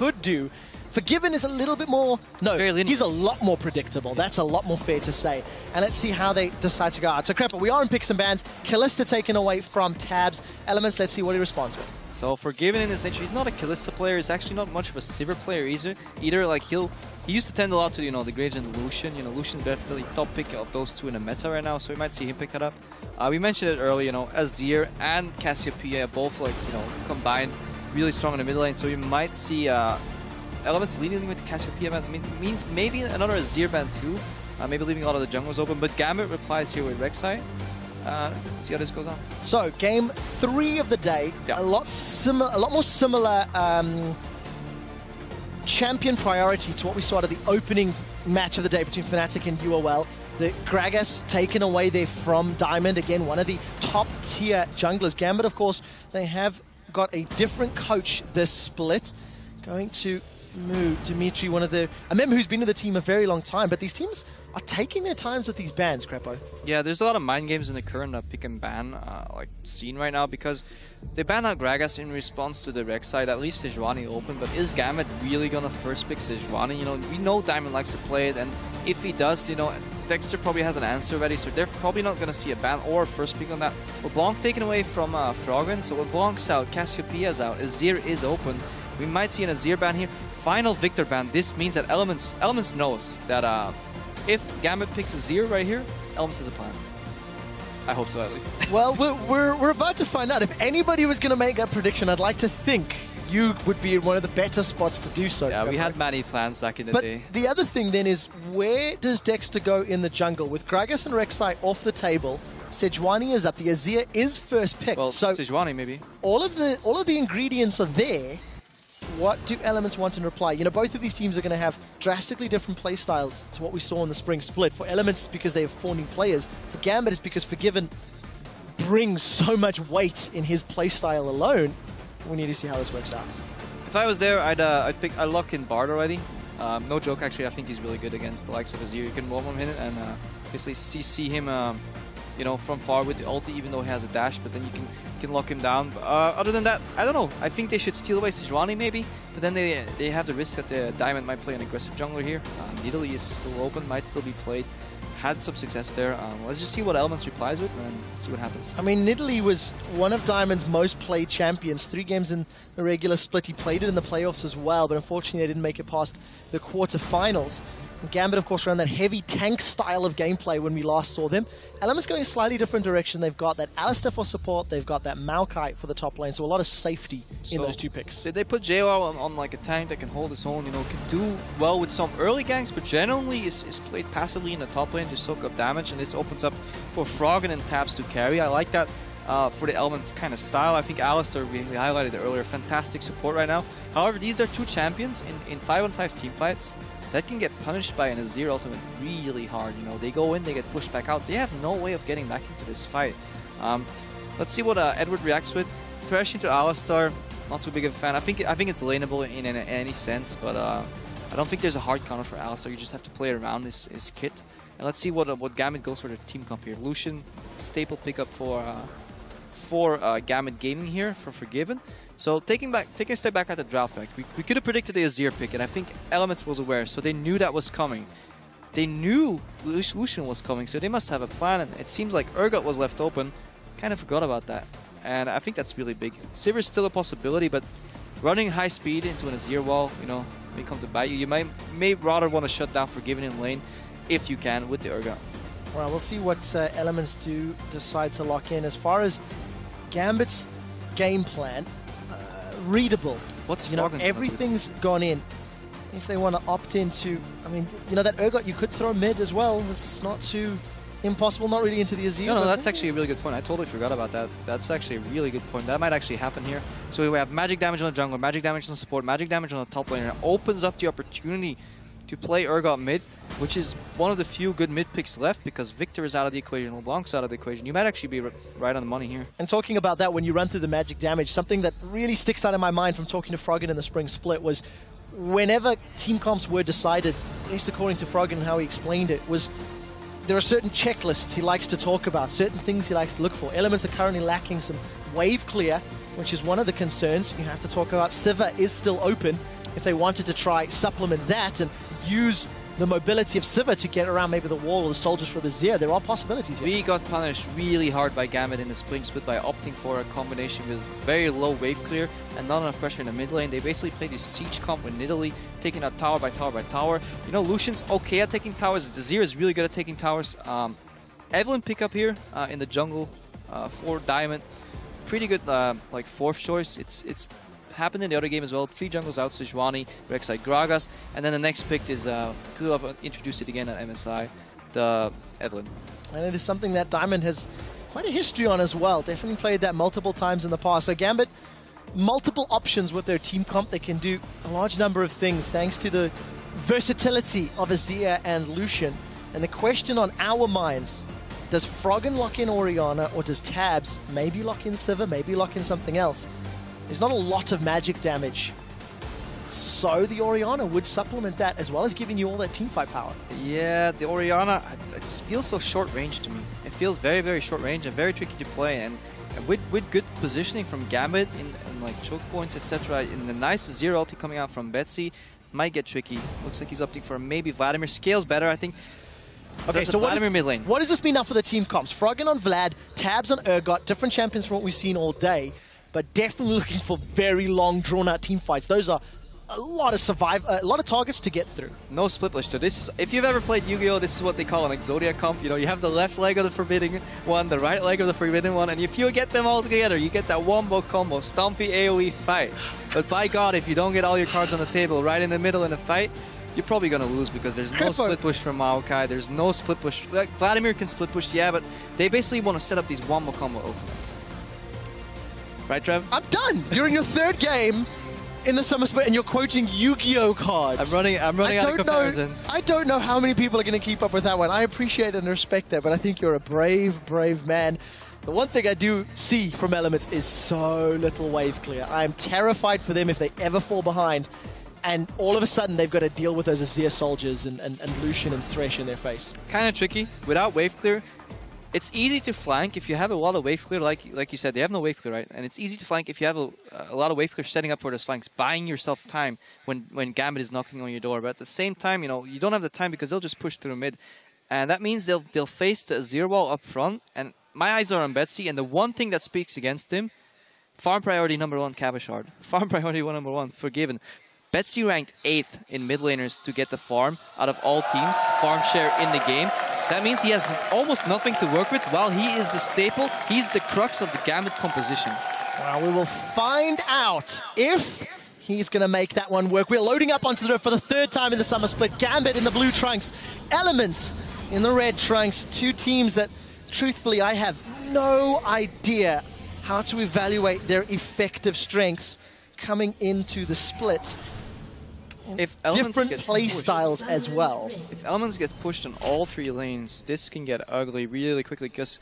could do. Forgiven is a little bit more... No, he's a lot more predictable. That's a lot more fair to say. And let's see how they decide to go out. So, Crepper, we are in picks and bans. Kalista taken away from Tabs. Elements, let's see what he responds with. So, Forgiven in his nature, he's not a Kalista player. He's actually not much of a Sivir player either. Like, he used to tend a lot to, you know, the Graves and Lucian. You know, Lucian's definitely top pick of those two in the meta right now, so we might see him pick that up. We mentioned it earlier, you know, Azir and Cassiopeia both, like, you know, combined really strong in the mid lane, so we might see Elements leading with the Cassiopeia ban. Means maybe another Azir ban too, maybe leaving a lot of the jungles open, but Gambit replies here with Rek'Sai. Let's see how this goes on. So, game 3 of the day, a lot more similar champion priority to what we saw out of the opening match of the day between Fnatic and UOL. The Gragas taken away there from Diamond, again, one of the top tier junglers. Gambit, of course, they have got a different coach this split. Going to move Dimitri, one of the... I remember who's been in the team a very long time, but these teams are taking their times with these bans, Crepo. Yeah, there's a lot of mind games in the current pick and ban like scene right now, because they banned out Gragas in response to the Rek'Sai that leaves Sejuani open, but is Gambit really gonna first pick Sejuani? You know, we know Diamond likes to play it, and if he does, you know, Dexter probably has an answer ready, so they're probably not gonna see a ban or a first pick on that. LeBlanc taken away from Froggen, so LeBlanc's out, Cassiopeia's out, Azir is open. We might see an Azir ban here. Final Victor ban. This means that Elements knows that if Gambit picks Azir right here, Elements has a plan. I hope so, at least. Well, we're about to find out. If anybody was going to make that prediction, I'd like to think you would be in one of the better spots to do so. Yeah, we had many plans back in the day. But the other thing then is, where does Dexter go in the jungle? With Gragas and Rek'Sai off the table, Sejuani is up. The Azir is first pick. Well, so Sejuani maybe. All of the ingredients are there. What do Elements want in reply? You know, both of these teams are going to have drastically different play styles to what we saw in the spring split. For Elements, it's because they have 4 new players. For Gambit, it's because Forgiven brings so much weight in his play style alone. We need to see how this works out. If I was there, I'd lock in Bard already. No joke, actually, I think he's really good against the likes of Azir. You can roll him in it and basically CC him, you know, from far with the ulti, even though he has a dash, but then you can lock him down. Other than that, I don't know. I think they should steal away Sejuani maybe, but then they have the risk that the Diamond might play an aggressive jungler here. Nidalee is still open, might still be played. Had some success there. Let's just see what Elements replies with and see what happens. I mean, Nidalee was one of Diamond's most played champions. 3 games in the regular split. He played it in the playoffs as well, but unfortunately they didn't make it past the quarterfinals. And Gambit, of course, ran that heavy tank style of gameplay when we last saw them. Elements going a slightly different direction. They've got that Alistair for support. They've got that Maokai for the top lane. So a lot of safety in those 2 picks. Did they put JR on like a tank that can hold its own, you know, can do well with some early ganks, but generally is played passively in the top lane to soak up damage, and this opens up for Froggen and Tabs to carry. I like that for the Elements kind of style. I think Alistair, we highlighted it earlier, fantastic support right now. However, these are 2 champions in 5-on-5 team fights that can get punished by an Azir ultimate really hard. You know, they go in, they get pushed back out. They have no way of getting back into this fight. Let's see what Edward reacts with. Thresh into Alistar, not too big of a fan. I think it's laneable in any sense, but I don't think there's a hard counter for Alistar. You just have to play around his kit. And let's see what Gambit goes for their team comp here. Lucian, staple pickup for Gambit Gaming here for Forgiven. So taking a step back at the draft pick, we could have predicted the Azir pick, and I think Elements was aware, so they knew that was coming. They knew Lucian was coming, so they must have a plan, and it seems like Urgot was left open. Kind of forgot about that, and I think that's really big. Sivir's still a possibility, but running high speed into an Azir wall, you know, may come to bite you. You may rather want to shut down Forgiven in lane, if you can, with the Urgot. Well, we'll see what Elements do decide to lock in. As far as Gambit's game plan, readable. What's everything's gone in. If they want to opt into, I mean, you know, that Urgot you could throw mid as well. It's not too impossible, not really into the Azir. No, that's actually a really good point. I totally forgot about that. That's actually a really good point. That might actually happen here. So we have magic damage on the jungler, magic damage on the support, magic damage on the top lane. It opens up the opportunity to play Urgot mid, which is one of the few good mid picks left, because Victor is out of the equation, LeBlanc's out of the equation. You might actually be right on the money here. And talking about that, when you run through the magic damage, something that really sticks out in my mind from talking to Froggen in the spring split was whenever team comps were decided, at least according to Froggen and how he explained it, was there are certain checklists he likes to talk about, certain things he likes to look for. Elements are currently lacking some wave clear, which is one of the concerns you have to talk about. Sivir is still open. if they wanted to try supplement that and use the mobility of Sivir to get around maybe the wall or the soldiers from Azir. There are possibilities here. We got punished really hard by Gambit in the spring split by opting for a combination with very low wave clear and not enough pressure in the mid lane. They basically played this siege comp with Nidalee, taking out tower by tower by tower. You know, Lucian's okay at taking towers. Azir is really good at taking towers. Evelyn pick up here in the jungle for Diamond. Pretty good like fourth choice. It's happened in the other game as well. 3 jungles out, Sejuani, Rek'Sai, Gragas, and then the next pick is could have introduced it again at MSI, the Evelyn. And it is something that Diamond has quite a history on as well. Definitely played that multiple times in the past. So Gambit, multiple options with their team comp. They can do a large number of things thanks to the versatility of Azir and Lucian. And the question on our minds, does Froggen lock in Orianna or does Tabs maybe lock in Sivir, maybe lock in something else? There's not a lot of magic damage, so the Orianna would supplement that as well as giving you all that teamfight power. Yeah, the Orianna, it feels so short range to me. It feels very, very short range and very tricky to play. And with good positioning from Gambit in like choke points, etc., in the nice zero ulti coming out from Betsy, might get tricky. Looks like he's opting for maybe Vladimir. Scales better, I think. Okay, so Vladimir mid lane. What does this mean now for the team comps? Froggen on Vlad, Tabs on Urgot, different champions from what we've seen all day, but definitely looking for very long, drawn-out team fights. Those are a lot of targets to get through. No split push. So this is, if you've ever played Yu-Gi-Oh, this is what they call an Exodia comp. You know, you have the left leg of the forbidden one, the right leg of the forbidden one, and if you get them all together, you get that wombo combo, Stompy AoE fight. But by God, if you don't get all your cards on the table right in the middle in a fight, you're probably going to lose because there's no split push from Maokai, there's no split push. Like, Vladimir can split push, yeah, but they basically want to set up these wombo combo ultimates. Right, Trev? I'm done! You're in your 3rd game in the summer split and you're quoting Yu-Gi-Oh cards. I'm running out of comparisons. I don't know how many people are going to keep up with that one. I appreciate and respect that, but I think you're a brave, brave man. The one thing I do see from Elements is so little wave clear. I'm terrified for them if they ever fall behind and all of a sudden they've got to deal with those Azir soldiers and Lucian and Thresh in their face. Kind of tricky. Without wave clear, it's easy to flank if you have a lot of wave clear, like you said, they have no wave clear, right? And it's easy to flank if you have a lot of wave clear setting up for those flanks, buying yourself time when Gambit is knocking on your door. But at the same time, you know, you don't have the time because they'll just push through mid. And that means they'll face the Azir wall up front. And my eyes are on Betsy, and the one thing that speaks against him, farm priority #1, Cabashard. Farm priority #1, Forgiven. Betsy ranked 8th in mid laners to get the farm out of all teams, farm share in the game. That means he has almost nothing to work with, while he is the staple, he's the crux of the Gambit composition. Well, we will find out if he's going to make that one work. We're loading up onto the for the 3rd time in the summer split. Gambit in the blue trunks, Elements in the red trunks. 2 teams that, truthfully, I have no idea how to evaluate their effective strengths coming into the split. If different play styles as well. If Elements gets pushed on all 3 lanes, this can get ugly really quickly, because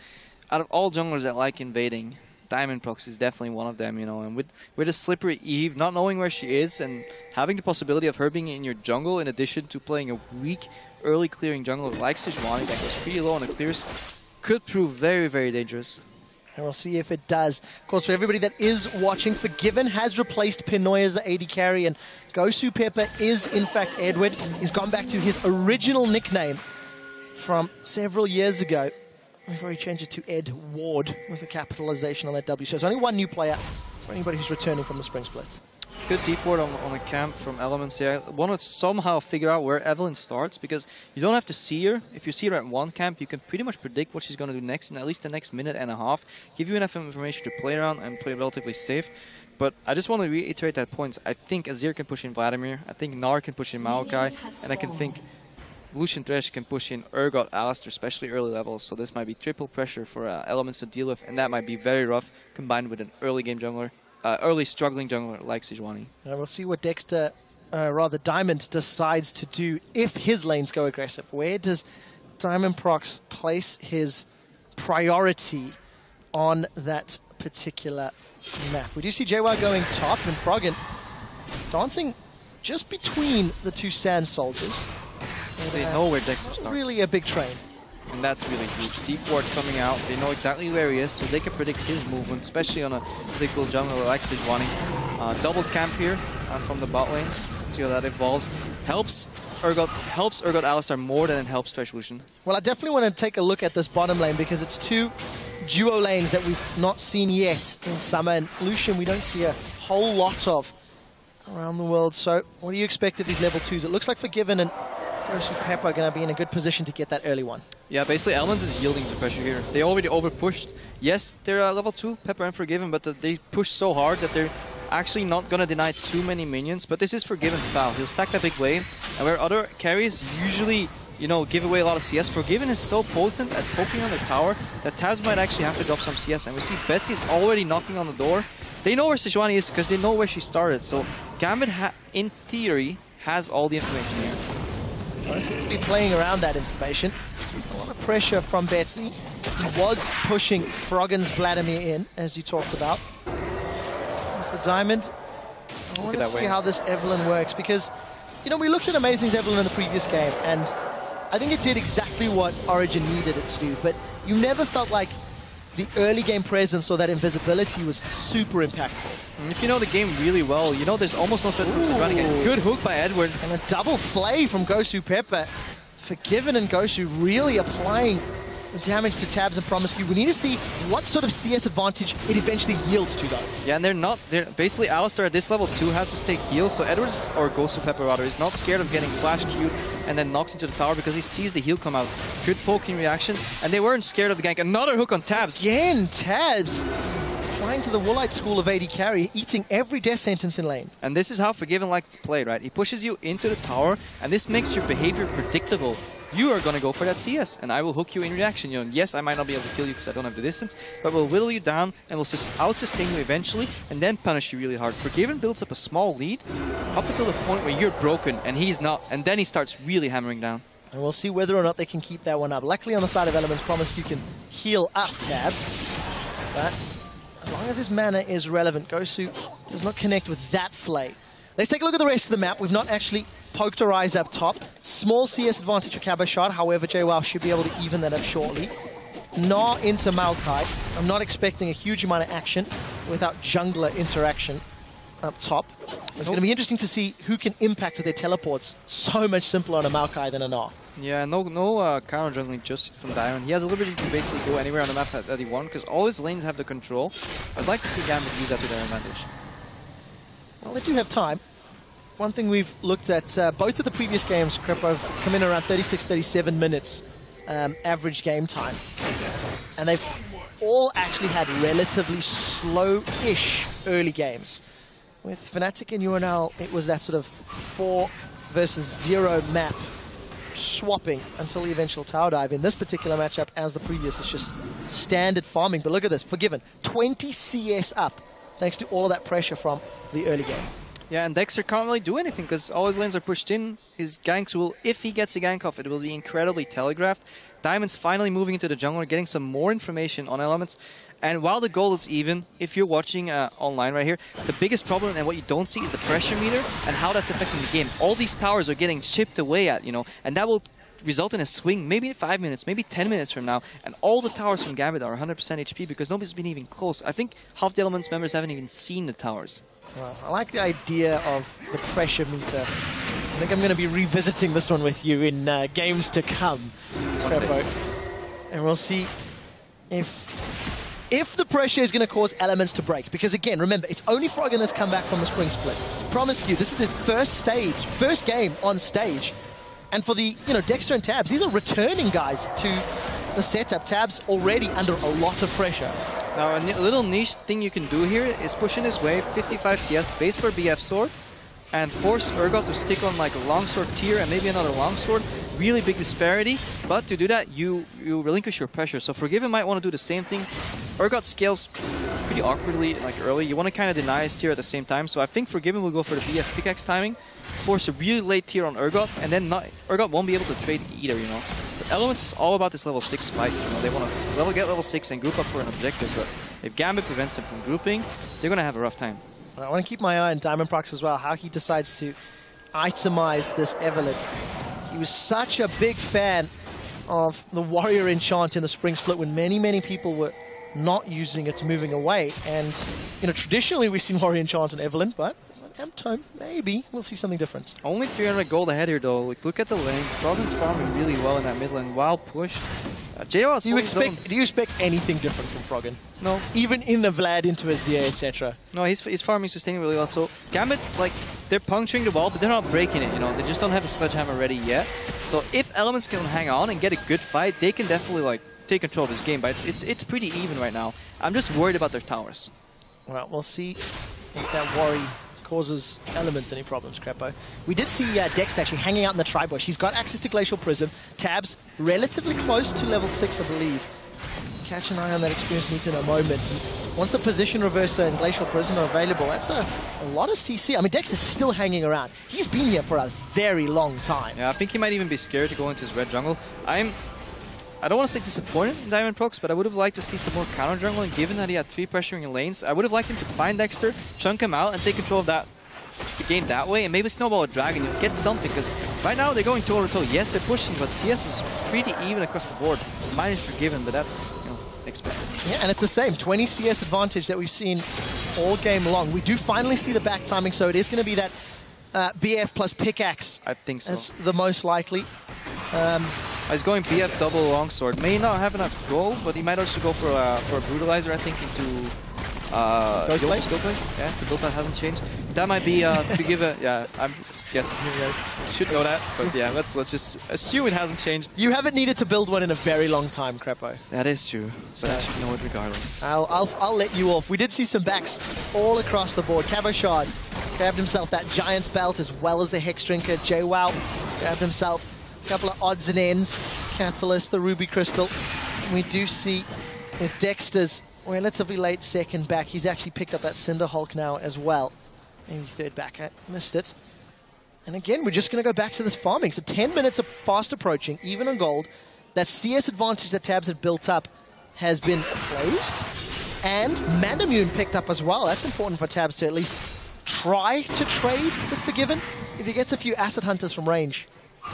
out of all junglers that like invading, Diamond Prox is definitely one of them, you know. And with a slippery Eve, not knowing where she is, and having the possibility of her being in your jungle, in addition to playing a weak early clearing jungler like Sejuani that goes pretty low on the clears, could prove very, very dangerous. And we'll see if it does. Of course, for everybody that is watching, Forgiven has replaced Pinoy as the AD carry, and Gosu Pepper is, in fact, Edward. He's gone back to his original nickname from several years ago. We've already changed it to Ed Ward with a capitalization on that W. So there's only 1 new player for anybody who's returning from the spring split. Good deep ward on a camp from Elements here. I want to somehow figure out where Evelyn starts, because you don't have to see her. If you see her at 1 camp, you can pretty much predict what she's going to do next in at least the next minute and a half. Give you enough information to play around and play relatively safe. But I just want to reiterate that point. I think Azir can push in Vladimir. I think Gnar can push in Maokai. And I can think Lucian Thresh can push in Urgot, Alistair, especially early levels. So this might be triple pressure for Elements to deal with. And that might be very rough, combined with an early game jungler. Early struggling jungler like Sejuani. We'll see what Dexter, Diamond, decides to do if his lanes go aggressive. Where does Diamond Prox place his priority on that particular map? We do see JY going top and Froggen dancing just between the 2 sand soldiers. They know where Dexter starts. Really a big train. And that's really huge. Deep ward coming out, they know exactly where he is, so they can predict his movement, especially on a predictable jungler like Sejuani. Double camp here. from the bot lanes. Let's see how that evolves. Helps Urgot Alistar more than it helps Trishlution. Well, I definitely want to take a look at this bottom lane because it's two duo lanes that we've not seen yet in summer, and Lucian we don't see a whole lot of around the world. So what do you expect of these level 2s? It looks like Forgiven and Pepper are going to be in a good position to get that early one. Yeah, basically Elements is yielding to pressure here. They already overpushed. Yes, they're level 2, Pepper and Forgiven, but they push so hard that they're actually not going to deny too many minions. But this is Forgiven style. He'll stack that big wave, and where other carries usually, you know, give away a lot of CS, Forgiven is so potent at poking on the tower that Taz might actually have to drop some CS. And we see Betsy's already knocking on the door. They know where Sejuani is because they know where she started. So Gambit, in theory, has all the information here. Well, they seem to be playing around that information. A lot of pressure from Betsy. He was pushing Froggen's Vladimir in, as you talked about. And for Diamond, I want to see how this Evelynn works because, you know, we looked at Amazing's Evelynn in the previous game, and I think it did exactly what Origin needed it to do, but you never felt like the early game presence or that invisibility was super impactful. And if you know the game really well, you know there's almost no threat from running it. Good hook by Edward. And a double flay from Gosu Pepper. Forgiven and Gosu really applying the damage to Tabs and Promiscu. We need to see what sort of CS advantage it eventually yields to, though. Yeah, and they're basically Alistar at this level 2 has to stay heal, so Edwards, or Gosu Pepper rather, is not scared of getting flash queued and then knocked into the tower because he sees the heal come out. Good poking reaction, and they weren't scared of the gank. Another hook on Tabs. Again, Tabs applying to the Woolite school of AD carry, eating every death sentence in lane. And this is how Forgiven likes to play, right? He pushes you into the tower, and this makes your behavior predictable. You are going to go for that CS, and I will hook you in reaction. You know, yes, I might not be able to kill you because I don't have the distance, but we'll whittle you down and we'll out-sustain you eventually and then punish you really hard. Forgiven builds up a small lead up until the point where you're broken and he's not, and then he starts really hammering down. And we'll see whether or not they can keep that one up. Luckily on the side of Elements, Promiscu can heal up Tabs, but as long as his mana is relevant, Gosu does not connect with that flay. Let's take a look at the rest of the map. We've not actually poked our eyes up top. Small CS advantage for Cabashot, however, JWoww should be able to even that up shortly. Gnaw into Maokai. I'm not expecting a huge amount of action without jungler interaction up top. It's going to be interesting to see who can impact with their teleports. So much simpler on a Maokai than a Gnaw. Yeah, no counter jungling just from Diamond. He has a liberty to basically go anywhere on the map that he wants because all his lanes have the control. I'd like to see Gambit use that to their advantage. Well, they do have time. One thing we've looked at, both of the previous games, Crepo, have come in around 36, 37 minutes average game time. And they've all actually had relatively slow-ish early games. With Fnatic and UNL, it was that sort of 4 versus 0 map swapping until the eventual tower dive. In this particular matchup, as the previous, it's just standard farming. But look at this, Forgiven, 20 CS up, thanks to all of that pressure from the early game. Yeah, and Dexter can't really do anything because all his lanes are pushed in. His ganks will, if he gets a gank off, it will be incredibly telegraphed. Diamond's finally moving into the jungle, getting some more information on Elements. And while the goal is even, if you're watching online right here, the biggest problem and what you don't see is the pressure meter and how that's affecting the game. All these towers are getting chipped away at, you know, and that will result in a swing maybe 5 minutes, maybe 10 minutes from now, and all the towers from Gambit are 100% HP because nobody's been even close. I think half the Elements members haven't even seen the towers. Well, I like the idea of the pressure meter. I think I'm going to be revisiting this one with you in games to come, Crepo. And we'll see if the pressure is going to cause Elements to break. Because again, remember, it's only Froggen that's come back from the spring split. Promiscu, this is his first game on stage. And for the, you know, Dexter and Tabs, these are returning guys to the setup. Tabs already under a lot of pressure. Now, a little niche thing you can do here is push in his wave, 55 CS, base for BF sword, and force Urgot to stick on like a longsword tier and maybe another longsword. Really big disparity, but to do that, you relinquish your pressure. So Forgiven might want to do the same thing. Urgot scales pretty awkwardly, like early. You want to kind of deny his tier at the same time. So I think Forgiven will go for the BF pickaxe timing, force a really late tier on Urgot, and then Urgot won't be able to trade either, you know. But Elements is all about this level 6 fight. You know, they want to get level 6 and group up for an objective, but if Gambit prevents them from grouping, they're going to have a rough time. I want to keep my eye on Diamond Prox as well, how he decides to itemize this Evelynn. He was such a big fan of the Warrior Enchant in the Spring Split when many people were not using it, moving away. And, you know, traditionally we've seen Warrior Enchant and Evelynn, but Tome, maybe we'll see something different. Only 300 gold ahead here though. Like, look at the lanes. Froggen's farming really well in that mid lane, well pushed. JWoww's Do you expect anything different from Froggen? No. Even in the Vlad into a Zia, etc. No, he's farming, sustaining really well. So Gambit's like, they're puncturing the wall, but they're not breaking it, you know. They just don't have a sledgehammer ready yet. So if Elements can hang on and get a good fight, they can definitely like take control of this game. But it's pretty even right now. I'm just worried about their towers. Well, we'll see if that worry causes Elements any problems, Crepo. We did see Dex actually hanging out in the Tri-Bush. He's got access to Glacial Prism. Tabs relatively close to level 6, I believe. Catch an eye on that Experience Meter in a moment. And once the Position Reverser and Glacial Prism are available, that's a lot of CC. I mean, Dex is still hanging around. He's been here for a very long time. Yeah, I think he might even be scared to go into his red jungle. I don't want to say disappointed in Diamond Prox, but I would have liked to see some more counter jungling, given that he had 3 pressuring lanes. I would have liked him to find Dexter, chunk him out, and take control of the game that way, and maybe snowball a dragon, you get something, because right now they're going toe-to-toe. Yes, they're pushing, but CS is pretty even across the board. Mine is forgiven, but that's, you know, expected. Yeah, and it's the same. 20 CS advantage that we've seen all game long. We do finally see the back timing, so it is going to be that BF plus pickaxe. I think so. That's the most likely. He's going BF double longsword. May not have enough gold, but he might also go for a brutalizer, I think, into Ghostblade? Yeah, the build that hasn't changed. That might be to give a I'm guessing you guys should know that, but yeah, let's just assume it hasn't changed. You haven't needed to build one in a very long time, Crepo. That is true, but I should know it regardless. I'll let you off. We did see some backs all across the board. Cabochard grabbed himself that Giant's Belt as well as the Hex Drinker. JWoww grabbed himself a couple of odds and ends. Catalyst, the Ruby Crystal. We do see with Dexter's relatively late second back, he's actually picked up that Cinder Hulk now as well. Maybe third back, I missed it. And again, we're just going to go back to this farming. So 10 minutes of fast approaching, even on gold. That CS advantage that Tabs had built up has been closed. And Manamune picked up as well. That's important for Tabs to at least try to trade with Forgiven. If he gets a few Acid Hunters from range,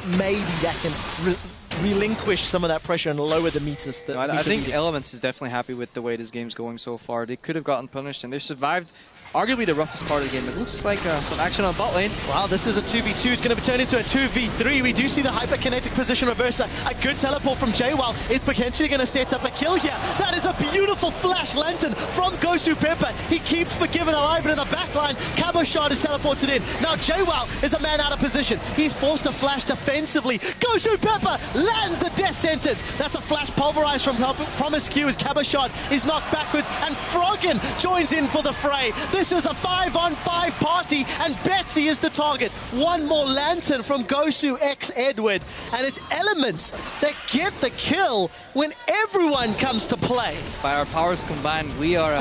maybe that can relinquish some of that pressure and lower the meters. I think Elements is definitely happy with the way this game's going so far. They could have gotten punished, and they survived arguably the roughest part of the game. It looks like some action on bot lane. Wow, this is a 2v2. It's going to turn into a 2v3. We do see the hyperkinetic position reverser. A good teleport from JWoww is potentially going to set up a kill here. That is a beautiful flash lantern from Gosu Pepper. He keeps Forgiven alive, and in the backline, Cabochard is teleported in. Now JWoww is a man out of position. He's forced to flash defensively. Gosu Pepper lands the death sentence. That's a flash pulverized from Promiscu as Cabochard is knocked backwards, and Froggen joins in for the fray. This is a 5-on-5 party, and Betsy is the target. One more lantern from Gosu x Edward, and it's Elements that get the kill when everyone comes to play. By our powers combined, we are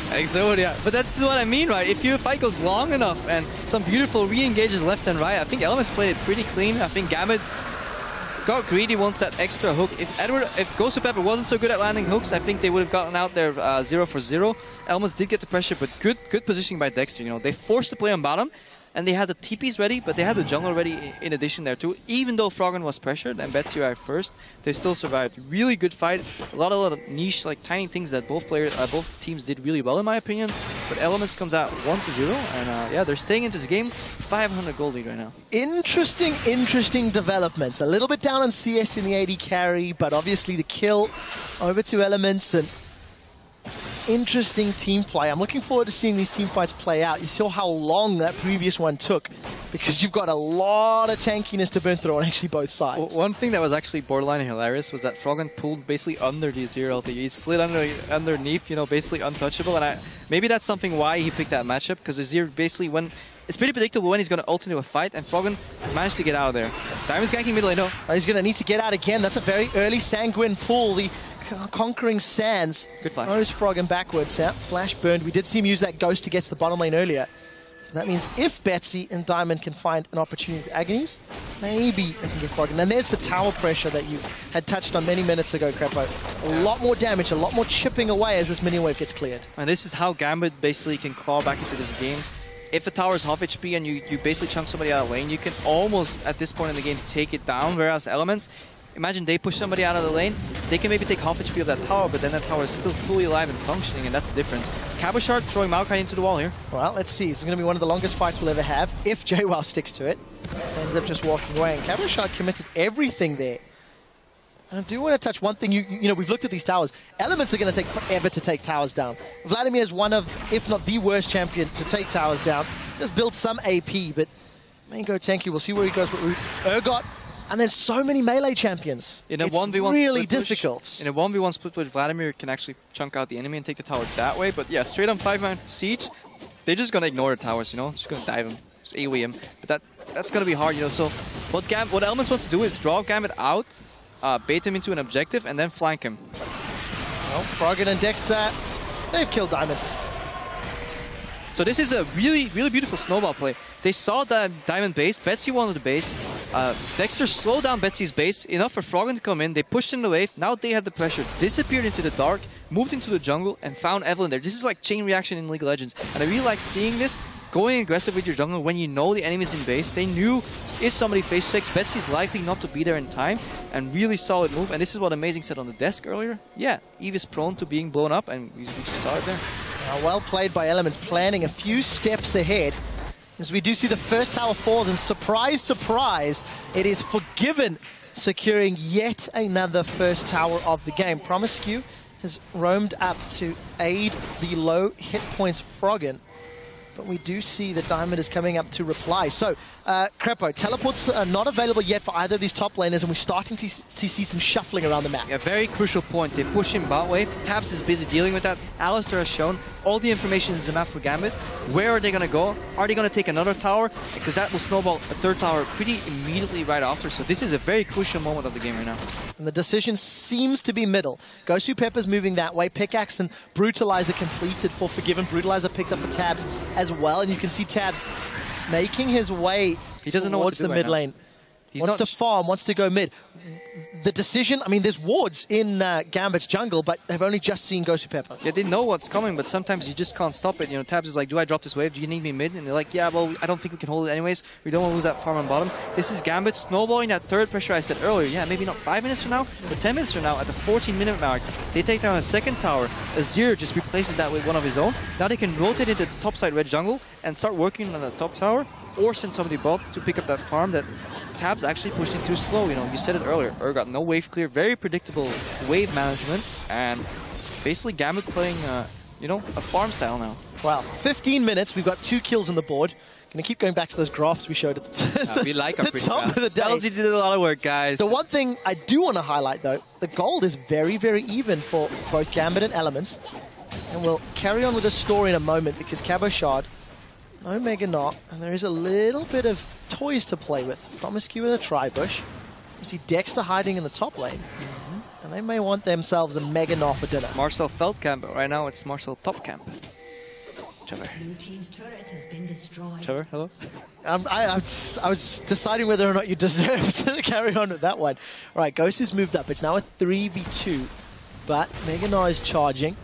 Exodia. But that's what I mean, right? If your fight goes long enough and some beautiful re-engages left and right, I think Elements played it pretty clean. I think Gambit got greedy, wants that extra hook. If Gosu Pepper wasn't so good at landing hooks, I think they would have gotten out there 0 for 0. Elements did get the pressure, but good positioning by Dexter. You know, they forced the play on bottom, and they had the TPs ready, but they had the jungle ready in addition there too. Even though Froggen was pressured and Betsy arrived first, they still survived. Really good fight. A lot of niche, like tiny things that both teams did really well in my opinion. But Elements comes out 1-0, and yeah, they're staying into this game. 500 gold lead right now. Interesting developments. A little bit down on CS in the AD carry, but obviously the kill over to Elements, and interesting team play. I'm looking forward to seeing these team fights play out. You saw how long that previous one took, because you've got a lot of tankiness to burn through on actually both sides. One thing that was actually borderline hilarious was that Froggen pulled basically under the Azir LT. He slid underneath, you know, basically untouchable. And maybe that's something why he picked that matchup, because Azir basically, it's pretty predictable when he's going to ult into a fight, and Froggen managed to get out of there. Diamond's ganking mid lane, no. He's going to need to get out again. That's a very early Sanguine pull. The Conquering Sands. Good flash. Throws Froggen backwards. Yeah, flash burned. We did see him use that ghost to get to the bottom lane earlier. That means if Betsy and Diamond can find an opportunity with Agonies, maybe they can get Froggen. And there's the tower pressure that you had touched on many minutes ago, Crepo. A lot more damage, a lot more chipping away as this mini wave gets cleared. And this is how Gambit basically can claw back into this game. If a tower is half HP and you basically chunk somebody out of lane, you can almost, at this point in the game, take it down, whereas Elements, imagine they push somebody out of the lane, they can maybe take half HP of that tower, but then that tower is still fully alive and functioning, and that's the difference. Cabochard throwing Maokai into the wall here. Well, let's see. This is going to be one of the longest fights we'll ever have, if JWoww sticks to it. Ends up just walking away, and Cabochard committed everything there. And I do want to touch one thing. You know, we've looked at these towers. Elements are going to take forever to take towers down. Vladimir is one of, if not the worst champion to take towers down. Just build some AP, but may go tanky. We'll see where he goes with Root. Urgot, and then so many melee champions. In a it's 1v1 really split push, difficult. in a 1v1 split push, Vladimir can actually chunk out the enemy and take the tower that way. But yeah, straight on 5-man siege, they're just going to ignore the towers, you know? Just going to dive him, just AoE him. But that's going to be hard, you know? So what Elements wants to do is draw Gambit out, bait him into an objective, and then flank him. Well, Froggen and Dexter, they've killed Diamond. So this is a really, really beautiful snowball play. They saw the Diamond base, Betsy wanted the base. Dexter slowed down Betsy's base, enough for Froggen to come in. They pushed in the wave, now they had the pressure, disappeared into the dark, moved into the jungle, and found Evelyn there. This is like chain reaction in League of Legends. And I really like seeing this, going aggressive with your jungle when you know the enemy's in base. They knew if somebody face checks, Betsy's likely not to be there in time, and really solid move. And this is what Amazing said on the desk earlier. Yeah, Eve is prone to being blown up, and we just saw it there. Well played by Elements, planning a few steps ahead. As we do see the first tower falls, and surprise, surprise, it is Forgiven securing yet another first tower of the game. Promiscu has roamed up to aid the low hit points Froggen, but we do see that Diamond is coming up to reply. So, Crepo, teleports are not available yet for either of these top laners, and we're starting to see some shuffling around the map. Yeah, very crucial point. They push him bot wave. Tabs is busy dealing with that. Alistair has shown all the information in the map for Gambit. Where are they going to go? Are they going to take another tower? Because that will snowball a third tower pretty immediately right after. So this is a very crucial moment of the game right now. And the decision seems to be middle. Gosu Pepper's moving that way. Pickaxe and Brutalizer completed for Forgiven. Brutalizer picked up for Tabs as well. And you can see Tabs making his way towards the mid lane. He wants to farm, wants to go mid. The decision, I mean, there's wards in Gambit's jungle, but they've only just seen Gosu Pepper. Yeah, they know what's coming, but sometimes you just can't stop it. You know, Tabs is like, do I drop this wave? Do you need me mid? And they're like, yeah, well, I don't think we can hold it anyways. We don't want to lose that farm on bottom. This is Gambit snowballing that third pressure I said earlier. Yeah, maybe not 5 minutes from now, but 10 minutes from now at the 14-minute mark. They take down a second tower. Azir just replaces that with one of his own. Now they can rotate into the topside red jungle and start working on the top tower, or send somebody bot to pick up that farm that Tabs actually pushed in too slow. You know, you said it earlier. Urgot, no wave clear, very predictable wave management, and basically Gambit playing, you know, a farm style now. Wow, 15 minutes. We've got 2 kills on the board. Going to keep going back to those graphs we showed at the, we like our the top of the day. Spellsy did a lot of work, guys. The one thing I do want to highlight, though, the gold is very, very even for both Gambit and Elements. And we'll carry on with the story in a moment, because Cabochard, no Mega Knot, and there is a little bit of toys to play with. Promiscu in a tri-bush. You see Dexter hiding in the top lane. And they may want themselves a Mega Knot for dinner. It's Marcel Felt camp, but right now it's Marcel Top camp. Trevor. Blue team's turret has been destroyed. Trevor, hello? I was deciding whether or not you deserve to carry on with that one. All right, Ghost moved up. It's now a 3v2, but Mega Knot is charging.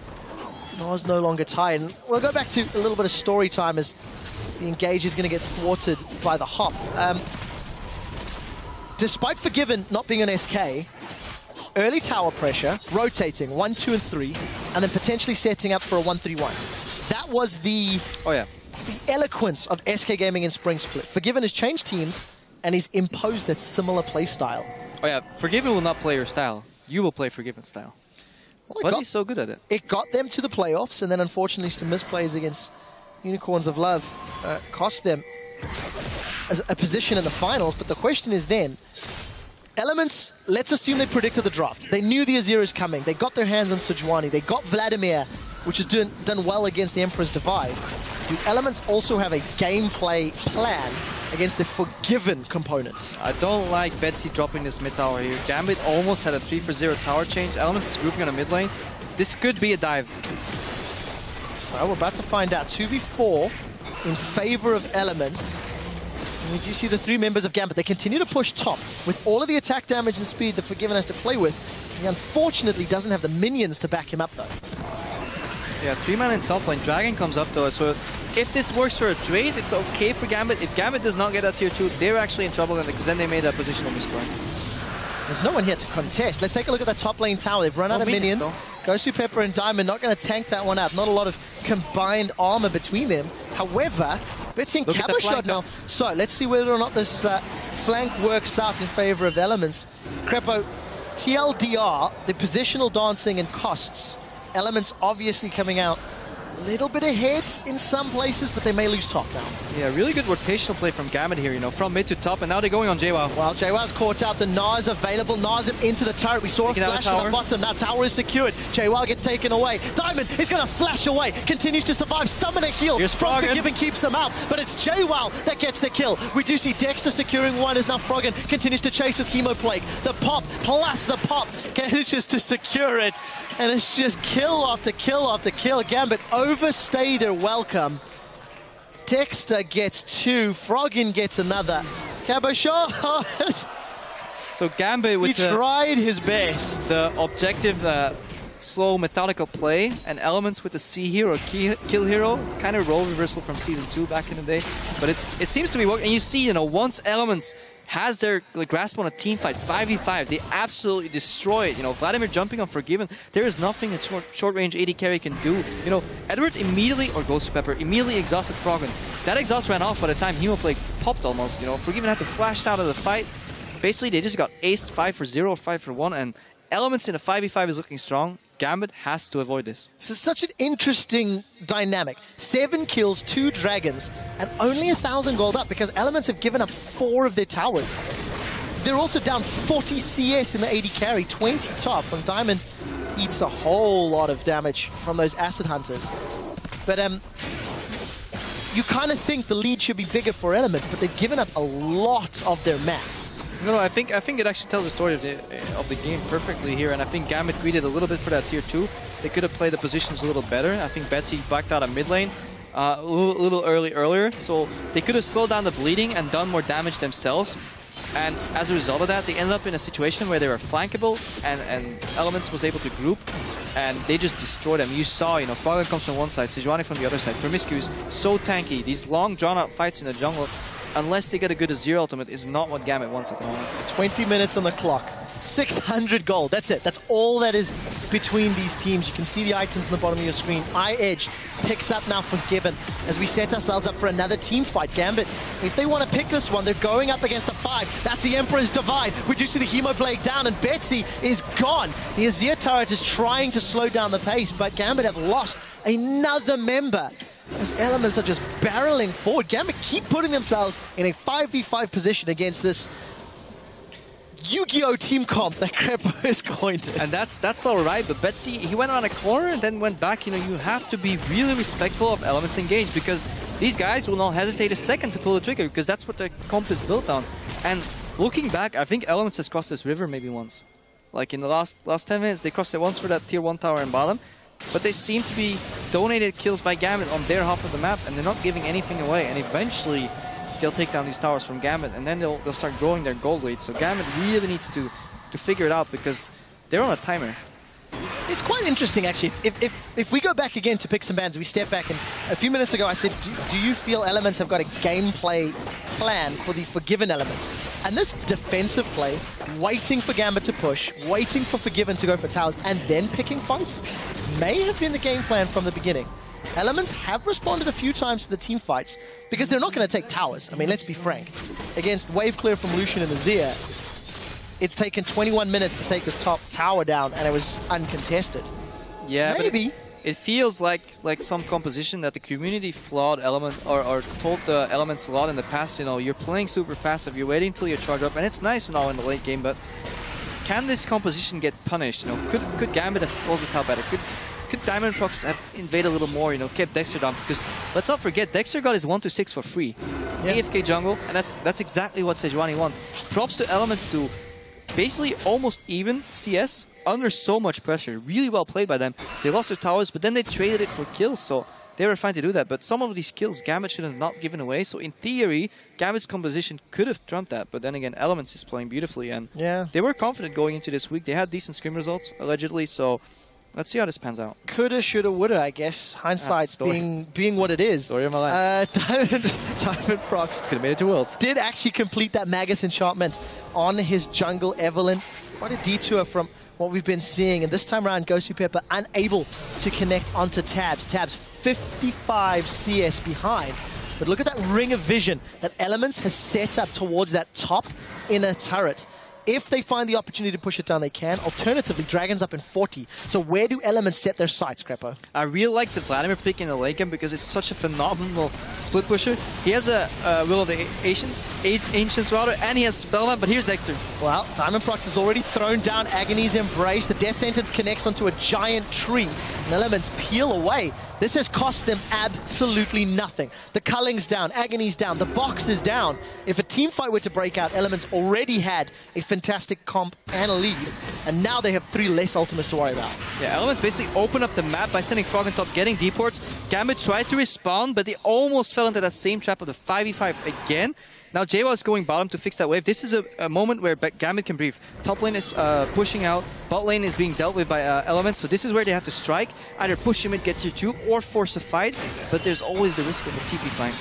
Knot's no longer tied. And we'll go back to a little bit of story time as the engage is going to get thwarted by the hop. Despite Forgiven not being an SK, early tower pressure, rotating 1, 2, and 3, and then potentially setting up for a 1-3-1. That was the eloquence of SK Gaming in Spring Split. Forgiven has changed teams, and he's imposed that similar play style. Oh yeah, Forgiven will not play your style. You will play Forgiven style. Well, but he's so good at it. It got them to the playoffs, and then unfortunately some misplays against Unicorns of Love cost them a position in the finals. But the question is then, Elements, let's assume they predicted the draft. They knew the Azir is coming. They got their hands on Sejuani. They got Vladimir, which has done well against the Emperor's Divide. Do Elements also have a gameplay plan against the Forgiven component? I don't like Betsy dropping this mid tower here. Gambit almost had a 3-for-0 tower change. Elements is grouping on a mid lane. This could be a dive. Well, we're about to find out. 2v4 in favor of Elements. And we do see the 3 members of Gambit. They continue to push top with all of the attack damage and speed that Forgiven has to play with. He unfortunately doesn't have the minions to back him up, though. Yeah, 3-man in top lane. Dragon comes up, though, so if this works for a trade, it's okay for Gambit. If Gambit does not get that tier 2, they're actually in trouble because then they made a positional misplay. There's no one here to contest. Let's take a look at that top lane tower. They've run out of minions. Ghost Pepper and Diamond not going to tank that one out. Not a lot of combined armor between them. However, Betsy and Cabo shot now. So let's see whether or not this flank works out in favor of Elements. Crepo, TLDR, the positional dancing and costs. Elements obviously coming out a little bit ahead in some places, but they may lose top now. Yeah, really good rotational play from Gambit here, you know, from mid to top, and now they're going on JWoww. Well, JWoww's caught out. The Gnar is available. Gnar's him into the turret. We saw a flash on the bottom. Now tower is secured. JWoww gets taken away. Diamond is going to flash away. Continues to survive. Summon a heal from Forgiven keeps him out, but it's JWoww that gets the kill. We do see Dexter securing one as now Froggen continues to chase with Hemoplague. The pop plus the pop manages to secure it, and it's just kill after kill after kill. Gambit overstay their welcome. Dexter gets two, Froggen gets another. Cabo shot. So Gambit with he tried his best. The objective, slow, methodical play, and Elements with the C hero, kill hero, kind of role reversal from Season 2 back in the day. But it seems to be working. And you see, you know, once Elements has their grasp on a team fight, 5v5, they absolutely destroy it. You know, Vladimir jumping on Forgiven, there is nothing a short-range AD carry can do. You know, Edward immediately, or Ghost Pepper, immediately exhausted Froggen. That exhaust ran off by the time Hemoplague popped almost. You know, Forgiven had to flash out of the fight. Basically, they just got aced 5 for 0, 5 for 1, and Elements in a 5v5 is looking strong. Gambit has to avoid this. This is such an interesting dynamic. 7 kills, 2 dragons, and only 1,000 gold up because Elements have given up 4 of their towers. They're also down 40 CS in the AD carry, 20 top, and Diamond eats a whole lot of damage from those Acid Hunters. But you kind of think the lead should be bigger for Elements, but they've given up a lot of their map. No, I think it actually tells the story of the game perfectly here, and I think Gambit greeted a little bit for that tier 2. They could have played the positions a little better. I think Betsy backed out of mid lane a little earlier, so they could have slowed down the bleeding and done more damage themselves. And as a result of that, they ended up in a situation where they were flankable, and Elements was able to group, and they just destroyed them. You saw, you know, Froggen comes from one side, Sejuani from the other side. Promiscuous, so tanky. These long drawn-out fights in the jungle, unless they get a good Azir ultimate, is not what Gambit wants at the moment. 20 minutes on the clock. 600 gold. That's it. That's all that is between these teams. You can see the items on the bottom of your screen. Edge picked up now Forgiven as we set ourselves up for another team fight. Gambit, if they want to pick this one, they're going up against the 5. That's the Emperor's Divide. We do see the Hemoplague down, and Betsy is gone. The Azir turret is trying to slow down the pace, but Gambit have lost another member. As Elements are just barreling forward. Gambit keep putting themselves in a 5v5 position against this Yu-Gi-Oh! Team comp that Crepo is coined. And that's all right, but Betsy, he went around a corner and then went back. You know, you have to be really respectful of Elements engaged, because these guys will not hesitate a second to pull the trigger, because that's what the comp is built on. And looking back, I think Elements has crossed this river maybe once. Like in the last 10 minutes, they crossed it once for that tier 1 tower in bottom. But they seem to be donated kills by Gambit on their half of the map, and they're not giving anything away. And eventually, they'll take down these towers from Gambit, and then they'll start growing their gold lead. So Gambit really needs to figure it out, because they're on a timer. It's quite interesting, actually. If we go back again to pick some bans, we step back, and a few minutes ago I said, do you feel Elements have got a gameplay plan for the Forgiven element? And this defensive play, waiting for Gambit to push, waiting for Forgiven to go for towers, and then picking fights, may have been the game plan from the beginning. Elements have responded a few times to the team fights, because they're not going to take towers. I mean, let's be frank. Against wave clear from Lucian and Azir, it's taken 21 minutes to take this top tower down, and it was uncontested. Yeah, maybe. But it feels like some composition that the community flawed Element, or told the Elements a lot in the past. You know, you're playing super passive, you're waiting until you charge up, and it's nice and all in the late game, but can this composition get punished? You know, could Gambit have closed this out better? Could Diamond Prox have invaded a little more, you know, kept Dexter down? Because let's not forget, Dexter got his 1-6 for free. Yeah. AFK jungle, and that's exactly what Sejuani wants. Props to Elements to basically almost even CS under so much pressure. Really well played by them. They lost their towers, but then they traded it for kills, so they were fine to do that. But some of these kills Gambit should have not given away, so in theory, Gambit's composition could have trumped that. But then again, Elements is playing beautifully, and they were confident going into this week. They had decent scrim results, allegedly, so Let's see how this pans out. Coulda, shoulda, woulda, I guess. Hindsight's being what it is. Story of my life. Diamond Prox Could have made it to Worlds. did actually complete that Magus enchantment on his jungle Evelyn. Quite a detour from what we've been seeing, and this time around Gosu Pepper unable to connect onto Tabs. Tabs 55 CS behind. But look at that ring of vision that Elements has set up towards that top inner turret. If they find the opportunity to push it down, they can. Alternatively, Dragon's up in 40. So where do Elements set their sights, Crepo? I really like the Vladimir pick in the late game because it's such a phenomenal split pusher. He has a Will of the Ancients rather, and he has Spellman, but here's Dexter. Well, Diamond Prox has already thrown down Agony's Embrace. The Death Sentence connects onto a giant tree, and Elements peel away. This has cost them absolutely nothing. The Culling's down, Agony's down, the box is down. If a team fight were to break out, Elements already had a fantastic comp and a lead, and now they have 3 less ultimates to worry about. Yeah, Elements basically open up the map by sending Frog on top, getting deports. Gambit tried to respawn, but they almost fell into that same trap of the 5v5 again. Now JWoww is going bottom to fix that wave. This is a moment where Gambit can breathe. Top lane is pushing out. Bot lane is being dealt with by Elements. So this is where they have to strike. Either push him and get tier 2 or force a fight. But there's always the risk of a TP flank.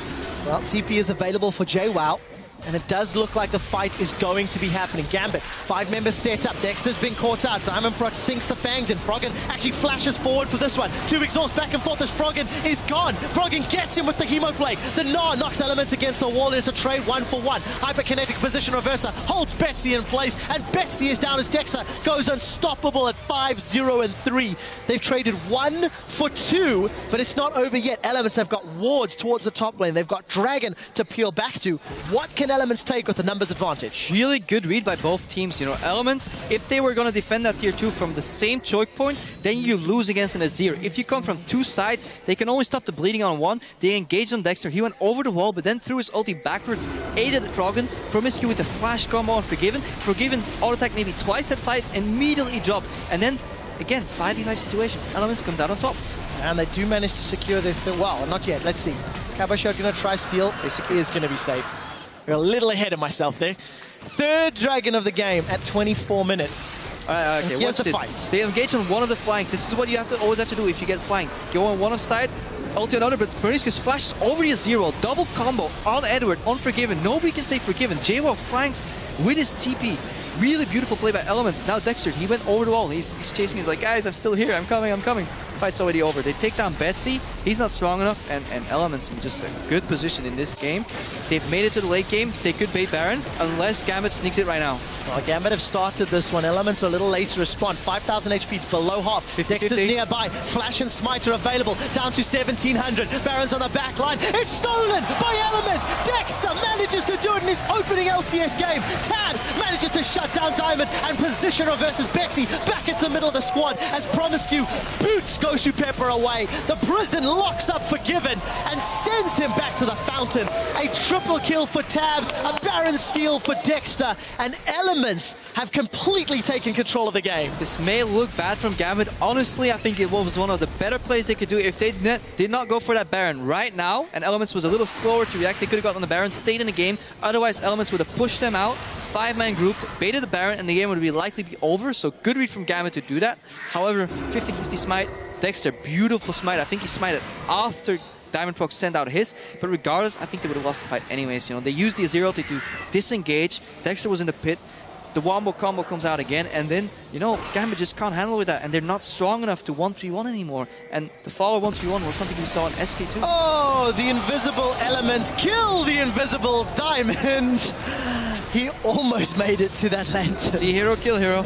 Well, TP is available for JWoww, and it does look like the fight is going to be happening. Gambit, 5 members set up. Dexter's been caught out. Diamond Prox sinks the fangs in. Froggen actually flashes forward for this one. 2 exhausts back and forth as Froggen is gone. Froggen gets him with the Hemo Plague. The Gnar knocks Elements against the wall. It's a trade 1-for-1. Hyperkinetic position reverser holds Betsy in place, and Betsy is down as Dexter goes unstoppable at 5-0-3. They've traded 1 for 2, but it's not over yet. Elements have got wards towards the top lane. They've got Dragon to peel back to. What can Elements take with the numbers advantage? Really good read by both teams. You know, Elements, if they were going to defend that tier 2 from the same choke point, then you lose against an Azir. If you come from 2 sides, they can only stop the bleeding on 1. They engaged on Dexter. He went over the wall, but then threw his ulti backwards, aided Froggen, Promiscu with a flash combo on Forgiven. Forgiven auto-attack maybe twice at fight, immediately dropped. And then, again, 5v5 situation. Elements comes out on top. And they do manage to secure their well, not yet. Let's see. Kabasho going to try steal. Basically is going to be safe. We're a little ahead of myself there. 3rd Dragon of the game at 24 minutes. Okay, here's watch the this. fight. They engage on one of the flanks. This is what you always have to do if you get flanked. Go on one of side, ulti another, but Promiscu flashes over the Zero. Double combo on Edward, on Forgiven. Nobody can say Forgiven. JWoww flanks with his TP. Really beautiful play by Elements. Now Dexter, he went over the wall. He's chasing. He's like, guys, I'm still here. I'm coming. Fight's already over. They take down Betsy. He's not strong enough, and Elements in just a good position in this game. They've made it to the late game. They could bait Baron, unless Gambit sneaks it right now. Well, Gambit have started this one. Elements are a little late to respond. 5,000 HP, it's below half. 50, Dexter's 50. nearby. Flash and Smite are available. Down to 1,700. Baron's on the back line. It's stolen by Elements. Dexter manages to do it in his opening LCS game. Tabs manages to shut down Diamond, and position reverses Betsy back into the middle of the squad as Promiscu boots Gosu Pepper away. The prison locks up Forgiven and sends him back to the fountain. A triple kill for Tabs, a Baron steal for Dexter, and Elements have completely taken control of the game. This may look bad from Gambit. Honestly, I think it was one of the better plays they could do if they did not go for that Baron right now, and Elements was a little slower to react. They could have gotten the Baron, stayed in the game. Otherwise, Elements would have pushed them out. 5-man grouped, baited the Baron, and the game would likely be over. So good read from Gambit to do that. However, 50-50 smite. Dexter, beautiful smite. I think he smited after Diamond Prox sent out his. But regardless, I think they would have lost the fight anyways. You know, they used the Azir ulti to disengage. Dexter was in the pit. The wombo combo comes out again, and then, you know, Gambit just can't handle with that, and they're not strong enough to 1-3-1 anymore. And the follow 1-3-1 was something we saw in SK2. Oh, the invisible Elements kill the invisible Diamond. He almost made it to that lantern. See hero, kill hero.